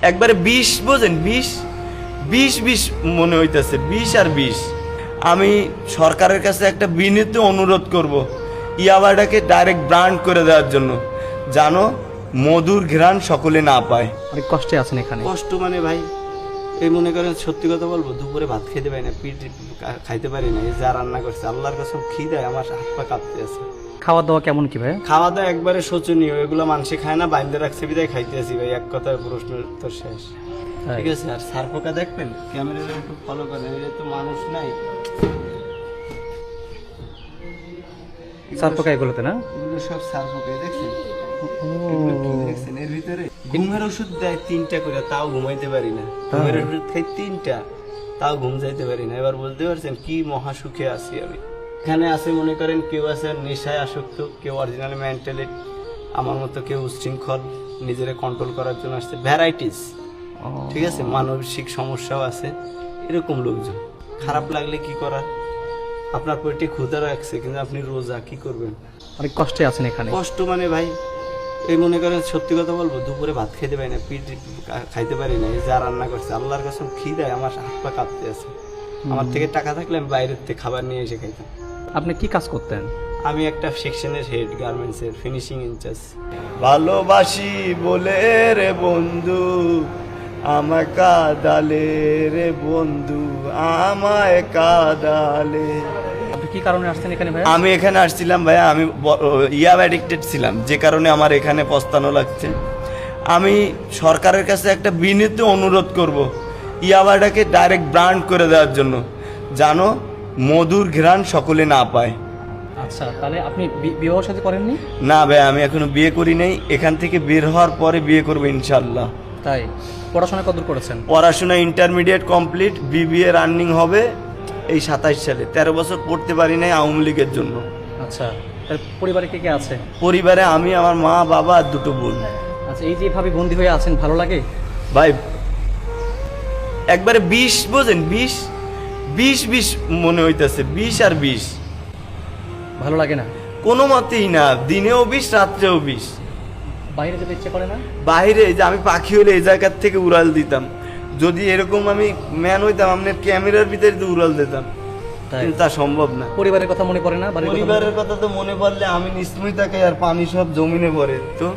একবারে ২০ বোঝেন, ২০ ২০ ২০ মনে হইতেছে, ২০ আর ২০। আমি সরকারের কাছে একটা বিনীত অনুরোধ করব ইয়াবাটাকে ডাইরেক্ট ব্র্যান্ড করে দেওয়ার জন্য, জানো মধুর ঘ্রাণ সকলে না পায়। অনেক কষ্টে আছেন এখানে। কষ্ট মানে ভাই, এই মনে করেন সত্যি কথা বলবো, দুপুরে ভাত খেতে পারি না, পিঠ খাইতে পারি না। এই যা রান্না করছে আল্লাহর কাছে খিদায় আমার হাত পা কাঁপতে আছে। খাওয়া দাওয়া কেমন কি ভাই? খাওয়া দাওয়া একবারে শোচনীয়, এগুলো মানুষে খায় না, বাইন্দে রাখছে বিদায় খাইতে আছি ভাই। এক কথায় প্রশ্ন তো শেষ। ঠিক আছে, আর সার পোকা দেখবেন, ক্যামেরাটা একটু ফলো করেন, এটা তো মানুষ নাই। সার পোকা এগুলোতে না? এগুলো সব সার পোকা দেখছেন? এগুলো কি দেখছেন এর ভিতরে? ঘুমের ওষুধ দেয় 3টা করে, তাও ঘুমাইতে পারি না। ঘুমের ওষুধ খাই 3টা, তাও ঘুম যাইতে পারি না। এবার বলতে পারছেন কি মহা সুখে আছি আমি। এখানে আছে মনে করেন কেউ আছে নেশায় আসক্ত, কেউ অরিজিনাল মেন্টালি আমার মতো, কেউ উচ্ছৃঙ্খল, নিজের কন্ট্রোল করার জন্য আসছে, ভ্যারাইটিস। ঠিক আছে, মানসিক সমস্যাও আছে, এরকম লোকজন। খারাপ লাগলে কি করার, আপনার পেটে ক্ষুধা রাখছে কিন্তু আপনি রোজা, কি করবেন? অনেক কষ্টে আছেন এখানে। কষ্ট মানে ভাই, এই মনে করেন সত্যি কথা বলবো, দুপুরে ভাত খেতে পারি না, পিঠ খাইতে পারি না। এই যা রান্না করছে আল্লাহর কাছে খিদায় আমার হাত পা কাঁপতে আছে। আমার থেকে টাকা থাকলে আমি বাইরের থেকে খাবার নিয়ে এসে খাইতাম। আপনি কি কাজ করতেন? আমি একটা সেকশনের হেড, গার্মেন্টসের ফিনিশিং ইনচার্জ। ভালোবাসি বলে রে বন্ধু আমায় কাদালে রে বন্ধু, আমায় কাদালে। আপনি কি কারণে আসছেন এখানে ভাই? আমি এখানে আসছিলাম ভাইয়া, আমি ইয়াব অ্যাডিক্টেড ছিলাম, যে কারণে আমার এখানে পস্তানো লাগছে। আমি সরকারের কাছে একটা বিনীত অনুরোধ করব ইয়াবাটাকে ডাইরেক্ট ব্র্যান্ড করে দেওয়ার জন্য, জানো মধুর ঘ্রাণ সকলে না পায়। আচ্ছা, তাহলে আপনি বিবাহ সাথে করেননি? না ভাই, আমি এখনো বিয়ে করি নাই, এখান থেকে বের হওয়ার পরে বিয়ে করবো ইনশাল্লাহ। তাই? পড়াশোনা কতদূর করেছেন? পড়াশোনা ইন্টারমিডিয়েট কমপ্লিট, বিবিএ রানিং হবে এই 27 সালে। 13 বছর পড়তে পারি নাই আওয়ামী লীগের জন্য। আচ্ছা, তাহলে পরিবারে কে কে আছে? পরিবারে আমি, আমার মা, বাবা আর 2টো বোন। আচ্ছা, এই যে এভাবে বন্দী হয়ে আছেন, ভালো লাগে? ভাই একবারে 20 বোঝেন, 20 20 20 মনে হইতেছে, 20 আর 20। ভালো লাগে না? কোনো মতেই না, দিনেও 20 রাত্রেও 20। বাইরে যেতে ইচ্ছে করে না? বাইরে যে আমি পাখি হলে এই জায়গার থেকে উড়াল দিতাম, যদি এরকম আমি ম্যান হইতাম আপনার ক্যামেরার ভিতরে দিয়ে উড়াল দিতাম, তাই? কিন্তু তা সম্ভব না। পরিবারের কথা মনে পড়ে না? বাড়ির কথা মনে- পরিবারের কথা তো মনে পড়লে আমি নিশ্চয়ই তাকে, আর পানি সব জমিনে পড়ে তো